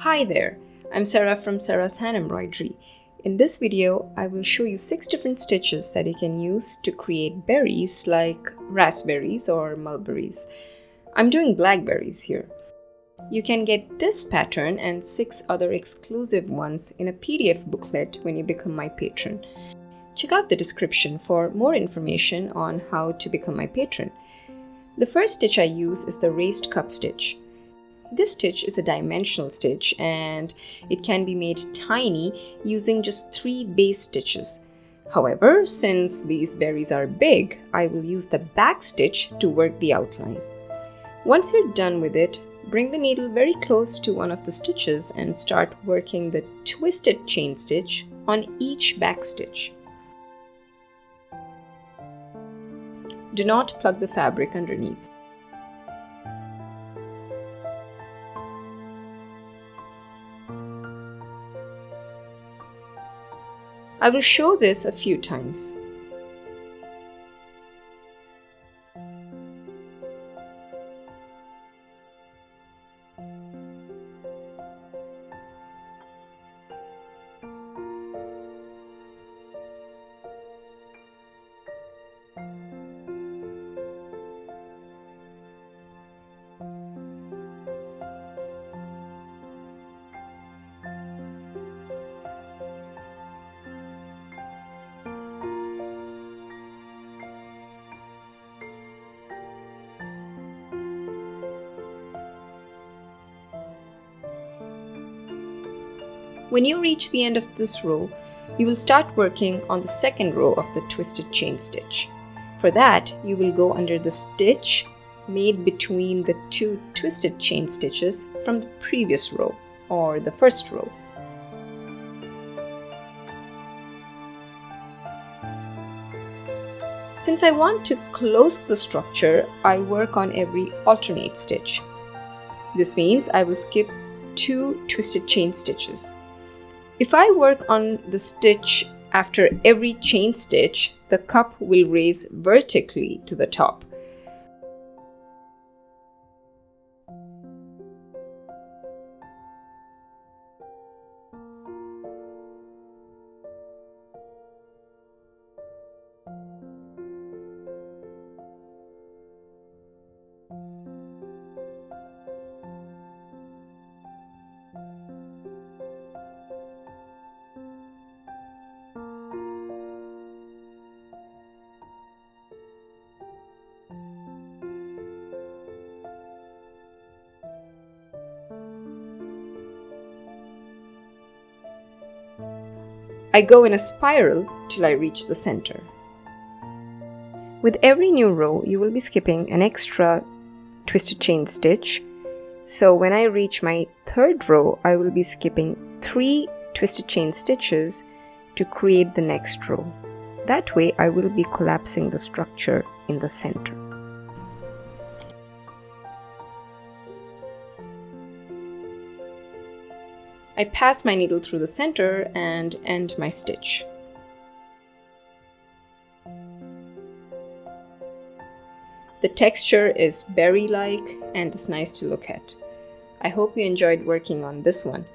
Hi there, I'm Sarah from Sarah's Hand Embroidery. In this video, I will show you 6 different stitches that you can use to create berries like raspberries or mulberries. I'm doing blackberries here. You can get this pattern and 6 other exclusive ones in a PDF booklet when you become my patron. Check out the description for more information on how to become my patron. The first stitch I use is the raised cup stitch. This stitch is a dimensional stitch and it can be made tiny using just 3 base stitches. However, since these berries are big, I will use the back stitch to work the outline. Once you're done with it, bring the needle very close to one of the stitches and start working the twisted chain stitch on each back stitch. Do not plug the fabric underneath. I will show this a few times. When you reach the end of this row, you will start working on the second row of the twisted chain stitch. For that, you will go under the stitch made between the 2 twisted chain stitches from the previous row, or the first row. Since I want to close the structure, I work on every alternate stitch. This means I will skip 2 twisted chain stitches. If I work on the stitch after every chain stitch, the cup will raise vertically to the top. I go in a spiral till I reach the center. With every new row, you will be skipping an extra twisted chain stitch. So when I reach my third row, I will be skipping 3 twisted chain stitches to create the next row. That way, I will be collapsing the structure in the center. I pass my needle through the center and end my stitch. The texture is berry-like and is nice to look at. I hope you enjoyed working on this one.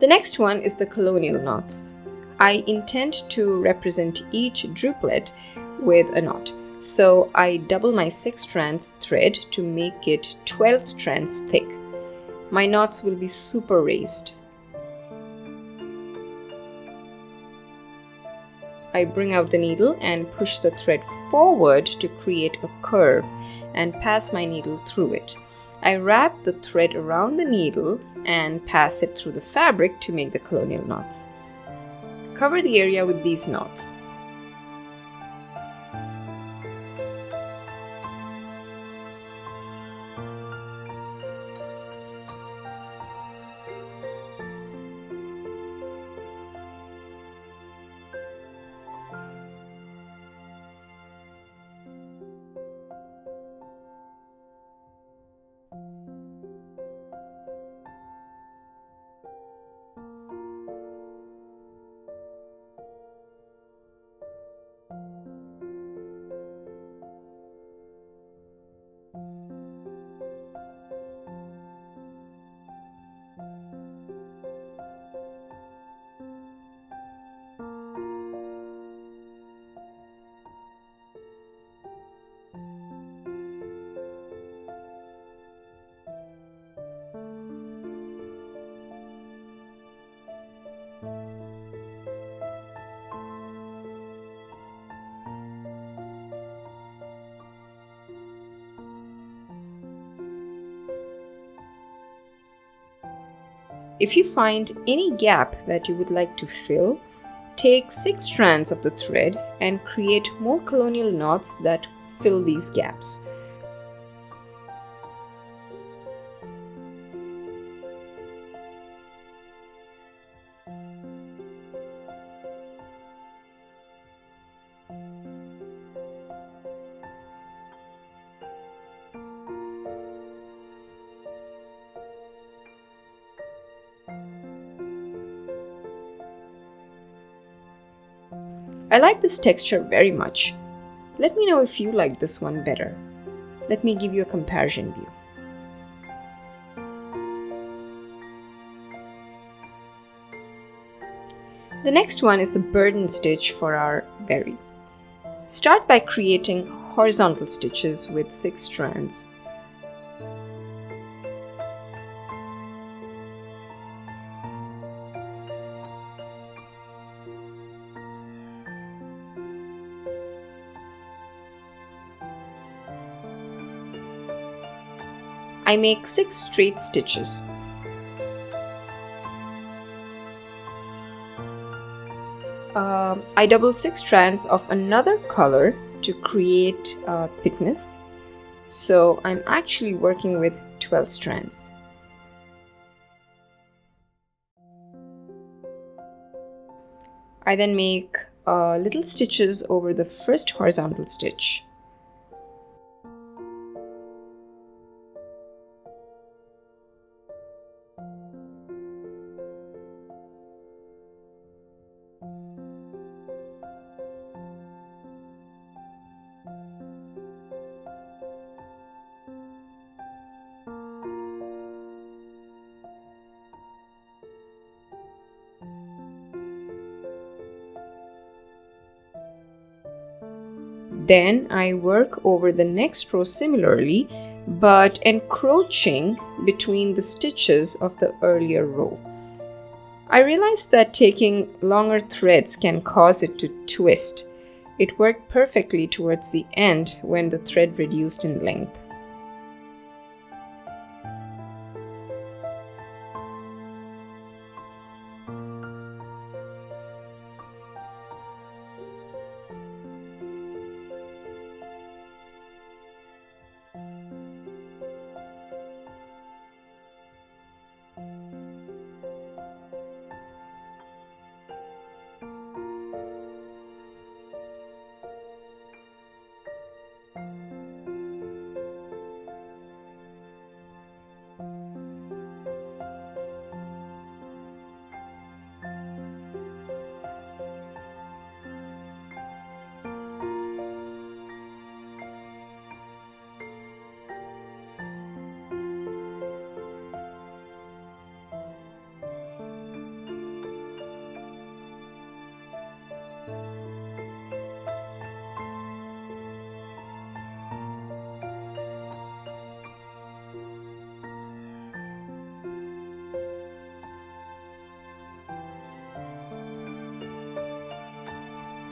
The next one is the Colonial Knots. I intend to represent each druplet with a knot. So I double my 6 strands thread to make it 12 strands thick. My knots will be super raised. I bring out the needle and push the thread forward to create a curve and pass my needle through it. I wrap the thread around the needle and pass it through the fabric to make the colonial knots. Cover the area with these knots. If you find any gap that you would like to fill, take 6 strands of the thread and create more colonial knots that fill these gaps. I like this texture very much. Let me know if you like this one better. Let me give you a comparison view. The next one is the burden stitch for our berry. Start by creating horizontal stitches with 6 strands. I make 6 straight stitches. I double 6 strands of another color to create thickness. So I'm actually working with 12 strands. I then make little stitches over the first horizontal stitch. Then I work over the next row similarly, but encroaching between the stitches of the earlier row. I realized that taking longer threads can cause it to twist. It worked perfectly towards the end when the thread reduced in length.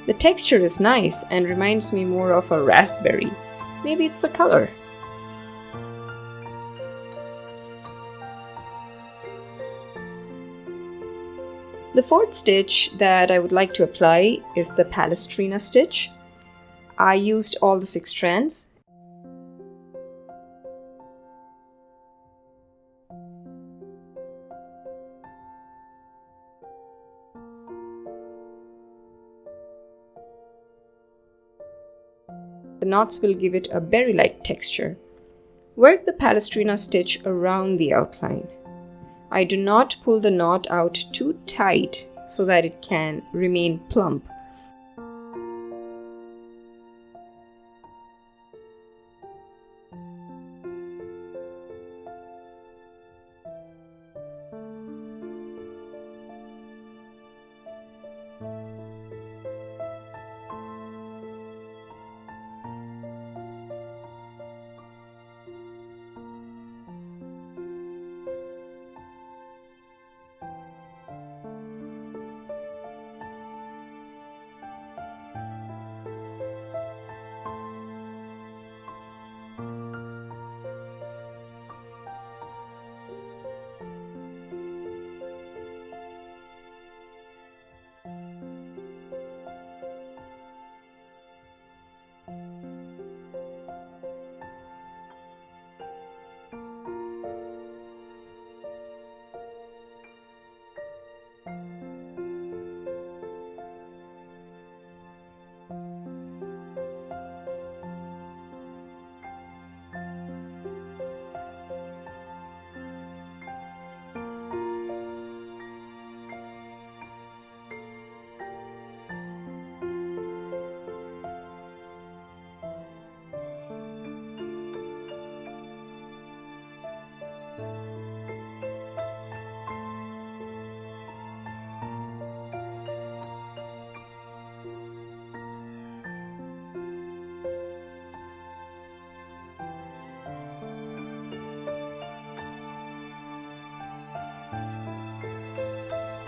The texture is nice and reminds me more of a raspberry. Maybe it's the color. The fourth stitch that I would like to apply is the Palestrina stitch. I used all the 6 strands. The knots will give it a berry-like texture. Work the Palestrina stitch around the outline. I do not pull the knot out too tight so that it can remain plump.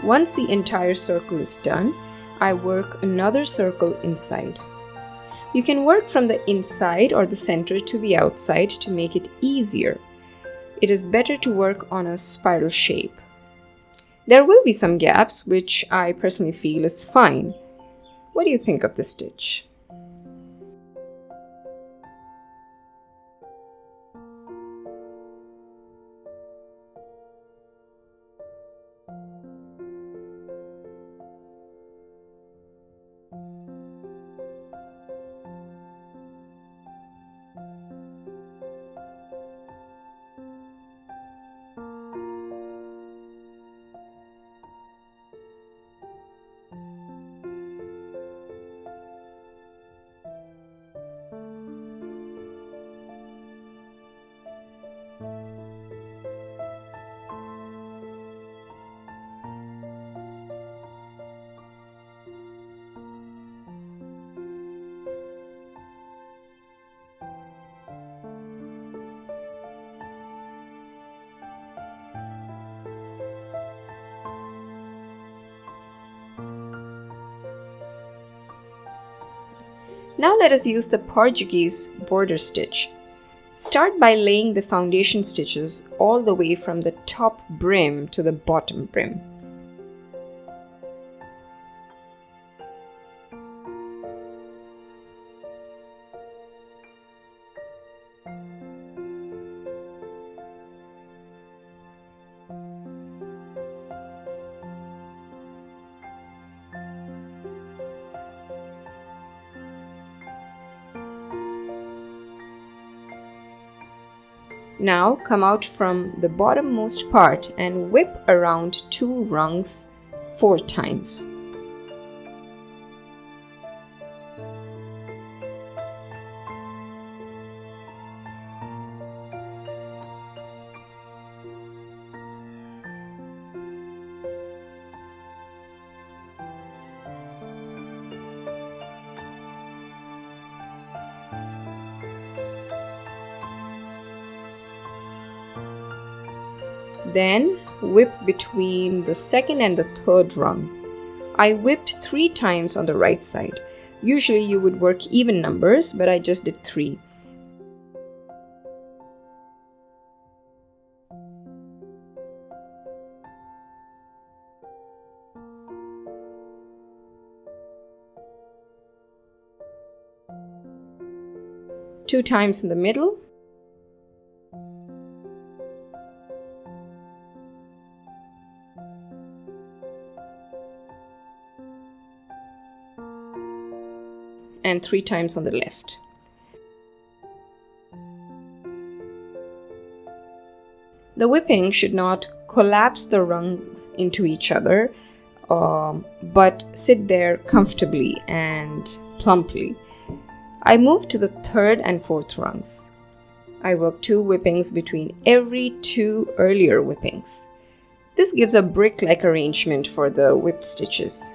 Once the entire circle is done, I work another circle inside. You can work from the inside or the center to the outside to make it easier. It is better to work on a spiral shape. There will be some gaps, which I personally feel is fine. What do you think of this stitch? Now let us use the Portuguese border stitch. Start by laying the foundation stitches all the way from the top brim to the bottom brim. Now come out from the bottommost part and whip around 2 rungs 4 times. Then whip between the second and the third rung. I whipped 3 times on the right side. Usually you would work even numbers, but I just did 3. Two times in the middle. And 3 times on the left. The whipping should not collapse the rungs into each other, but sit there comfortably and plumply. I move to the 3rd and 4th rungs. I work 2 whippings between every 2 earlier whippings. This gives a brick-like arrangement for the whipped stitches.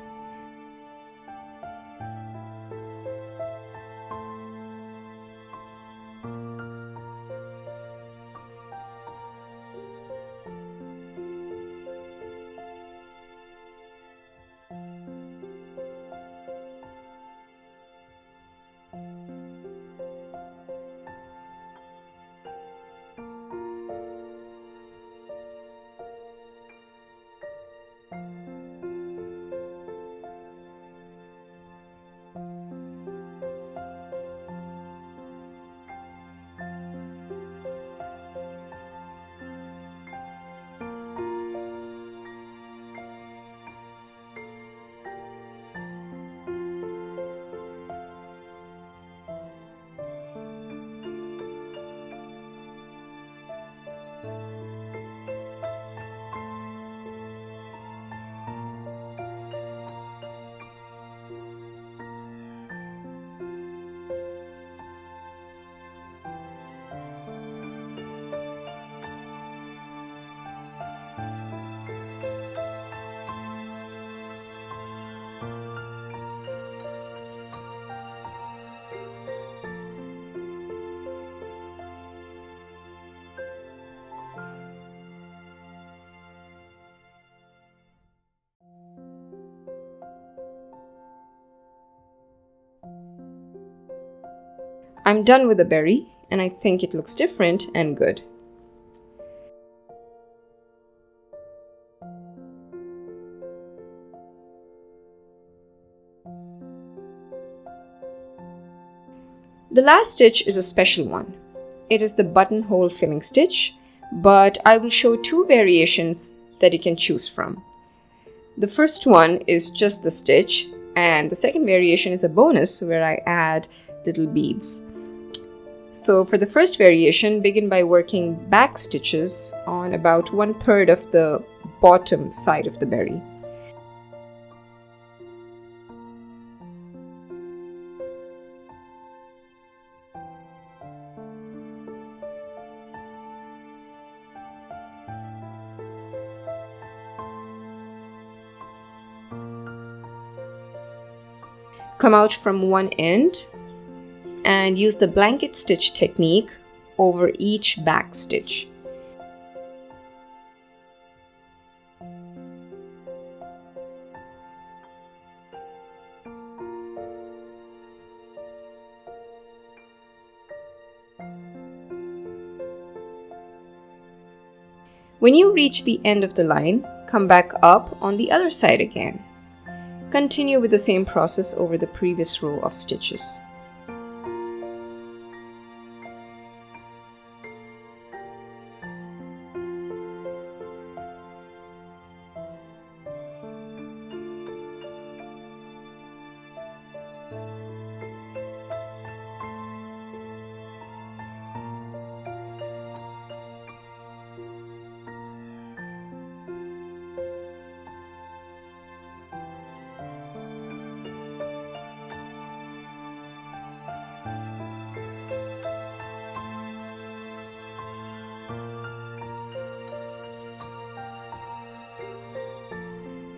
I'm done with the berry and I think it looks different and good. The last stitch is a special one. It is the Buttonhole Filling Stitch, but I will show two variations that you can choose from. The first one is just the stitch, and the second variation is a bonus where I add little beads. So for the first variation, begin by working back stitches on about 1/3 of the bottom side of the berry. Come out from one end and use the blanket stitch technique over each back stitch. When you reach the end of the line, come back up on the other side again. Continue with the same process over the previous row of stitches.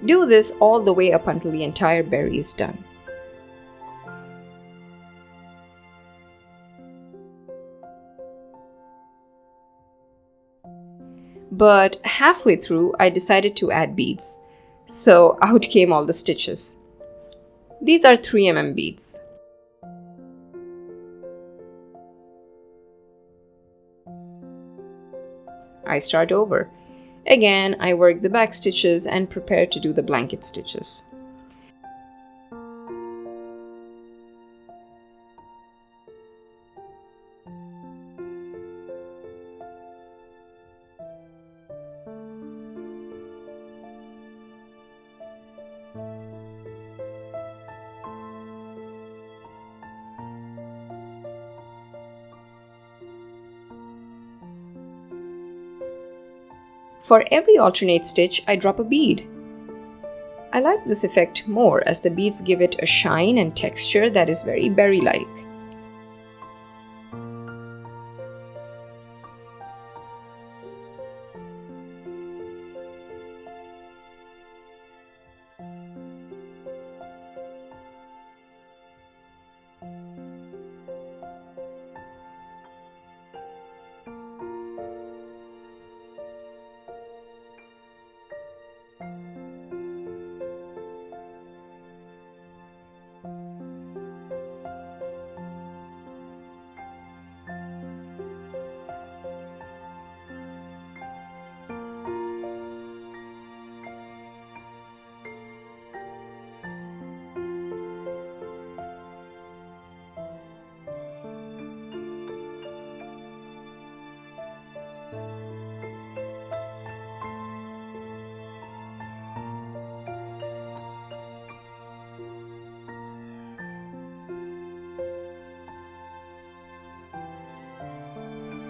Do this all the way up until the entire berry is done. But halfway through, I decided to add beads. So out came all the stitches. These are 3 mm beads. I start over. Again, I work the back stitches and prepare to do the blanket stitches. For every alternate stitch, I drop a bead. I like this effect more as the beads give it a shine and texture that is very berry-like.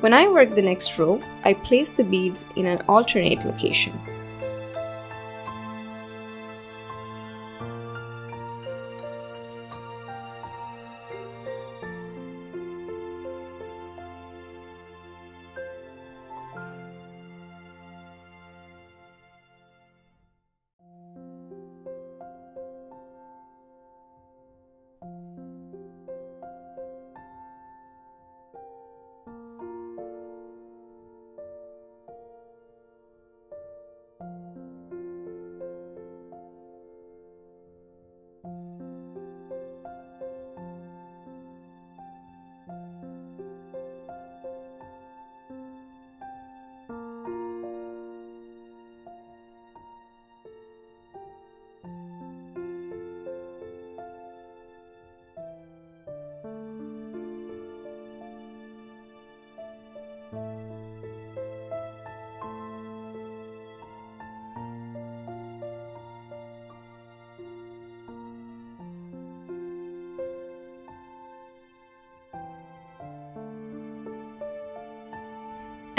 When I work the next row, I place the beads in an alternate location.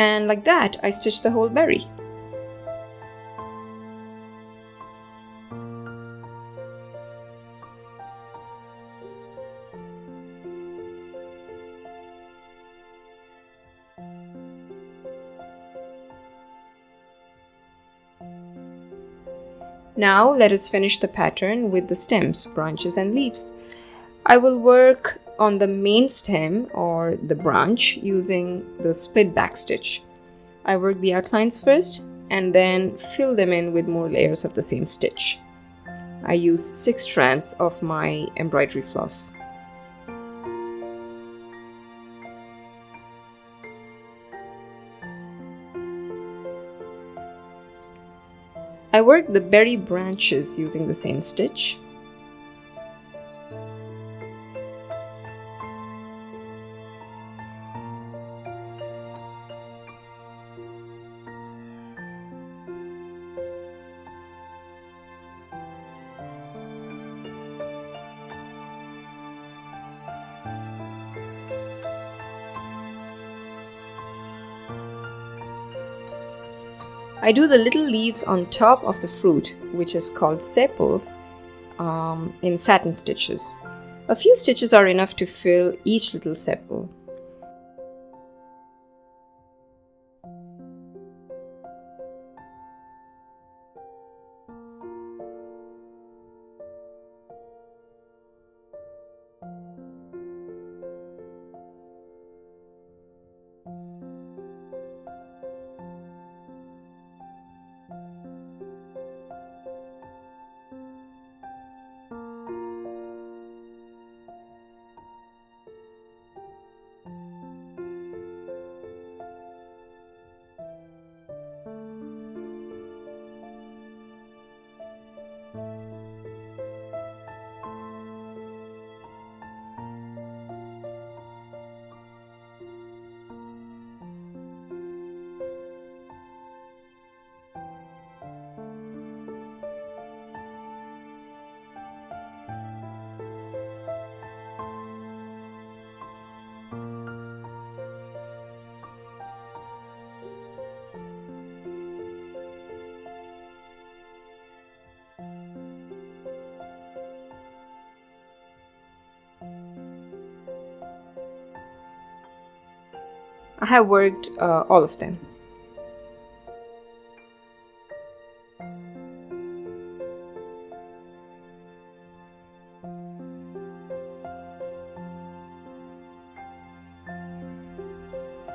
And like that, I stitched the whole berry. Now let us finish the pattern with the stems, branches and leaves. I will work on the main stem or the branch using the split back stitch. I work the outlines first and then fill them in with more layers of the same stitch. I use 6 strands of my embroidery floss. I work the berry branches using the same stitch. I do the little leaves on top of the fruit, which is called sepals, in satin stitches. A few stitches are enough to fill each little sepal. I have worked all of them.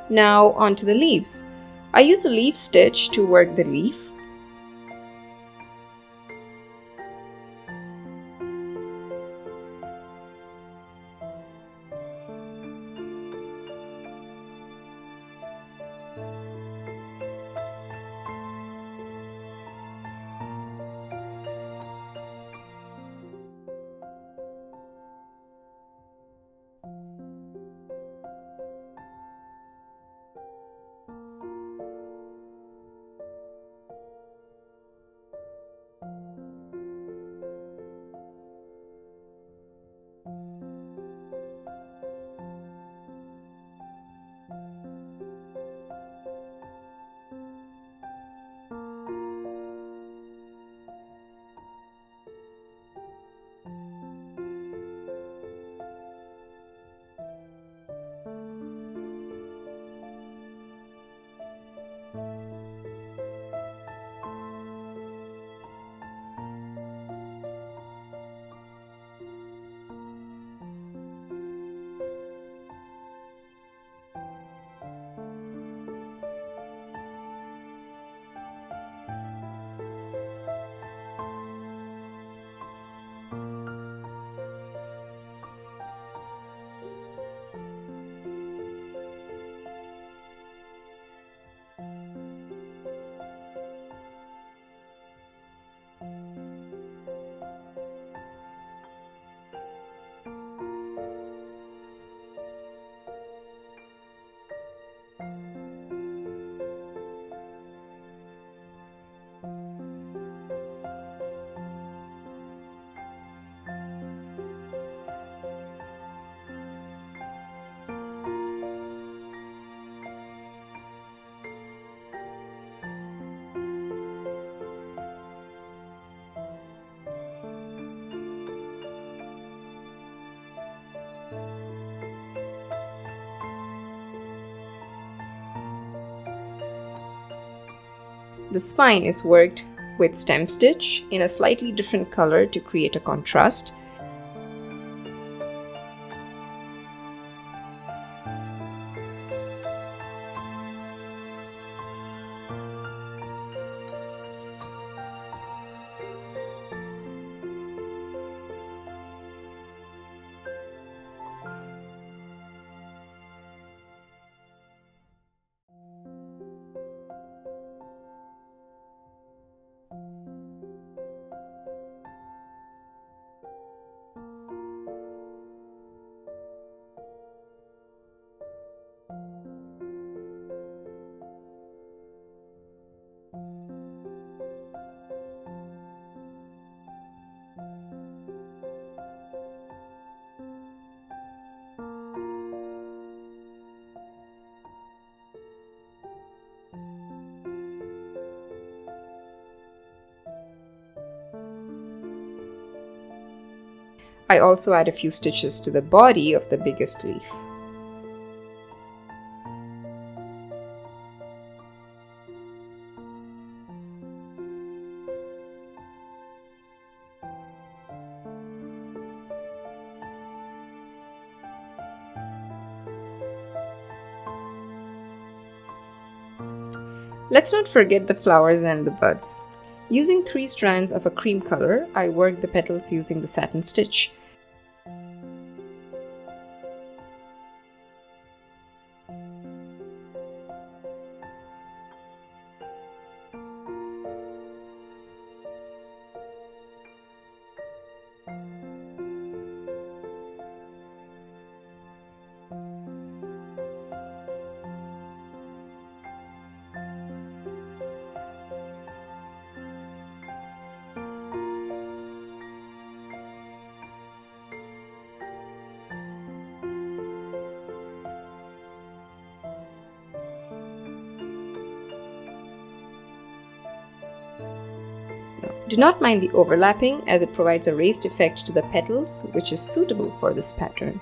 Now onto the leaves. I use the leaf stitch to work the leaf. The spine is worked with stem stitch in a slightly different color to create a contrast. I also add a few stitches to the body of the biggest leaf. Let's not forget the flowers and the buds. Using 3 strands of a cream color, I worked the petals using the satin stitch. Do not mind the overlapping, as it provides a raised effect to the petals, which is suitable for this pattern.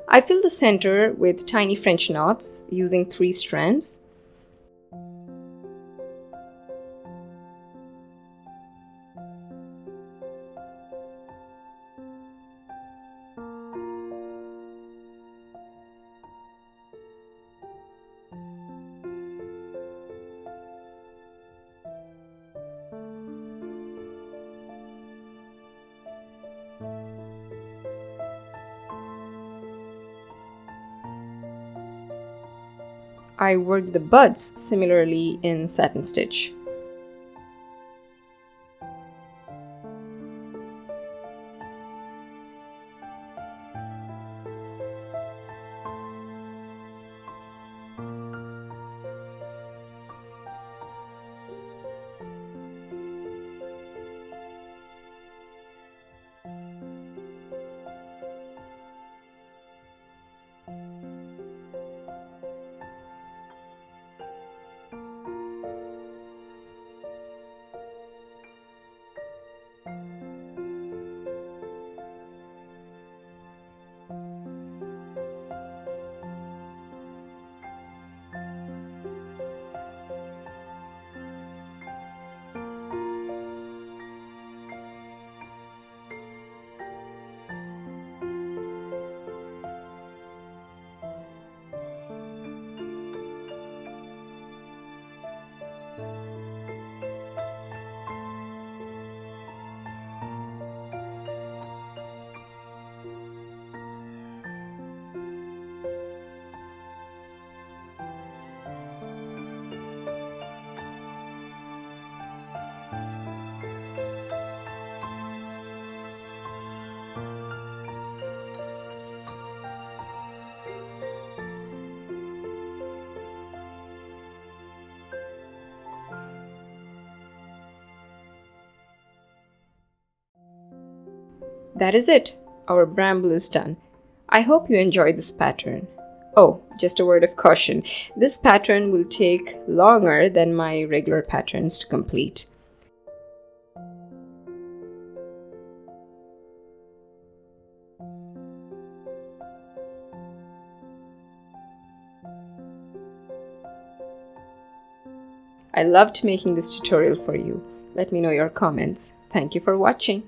I fill the center with tiny French knots using 3 strands. I work the buds similarly in satin stitch. That is it. Our bramble is done. I hope you enjoyed this pattern. Oh, just a word of caution. This pattern will take longer than my regular patterns to complete. I loved making this tutorial for you. Let me know your comments. Thank you for watching.